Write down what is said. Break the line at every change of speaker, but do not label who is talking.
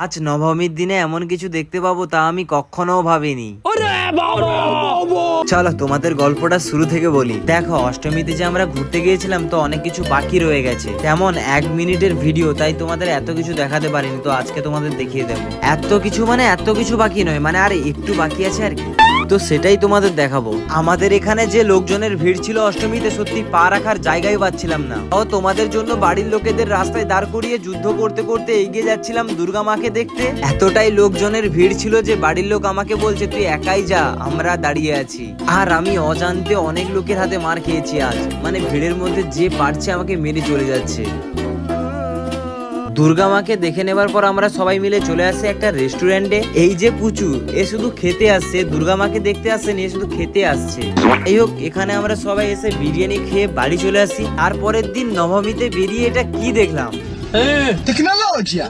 আজ নবমীর দিনে এমন কিছু দেখতে পাবো তা আমি কখনো ভাবিনি। চলো তোমাদের গল্পটা শুরু থেকে বলি। দেখো, অষ্টমীতে যে আমরা ঘুরতে গিয়েছিলাম তো অনেক কিছু বাকি রয়ে গেছে, তেমন 1 মিনিটের ভিডিও, তাই তোমাদের এত কিছু দেখাতে পারিনি। তো আজকে তোমাদের দেখিয়ে দেবো। এত কিছু বাকি নয়, মানে আর একটু বাকি আছে আর কি। তো সেটাই তোমাদের দেখাবো। আমাদের এখানে যে লোকজনের ভিড় ছিল অষ্টমীতে, সত্যি পা রাখার জায়গায় পাচ্ছিলাম না। ও তোমাদের জন্য বাড়ির লোকেদের রাস্তায় দাঁড় করিয়ে যুদ্ধ করতে করতে এগিয়ে যাচ্ছিলাম দুর্গা মাকে দেখতে। এতটাই লোকজনের ভিড় ছিল যে বাড়ির লোক আমাকে বলছে তুই একাই যা, আমরা দাঁড়িয়ে আছি। আর আমি অজান্তে অনেক লোকের হাতে মার খেয়েছি আজ, মানে ভিড়ের মধ্যে যে পারছে আমাকে মেরে চলে যাচ্ছে। দুর্গা মাকে দেখে নেবার পর আমরা সবাই মিলে চলে আসে একটা রেস্টুরেন্টে। এই যে পুচু, এ শুধু খেতে আসছে, দুর্গা মাকে দেখতে আসছে না, এ শুধু খেতে আসছে। এই হোক, এখানে আমরা সবাই এসে বিরিয়ানি খেয়ে বাড়ি চলে আসি। আর পরের দিন নবমীতে বেরিয়ে এটা কি দেখলাম,
Tecnologia!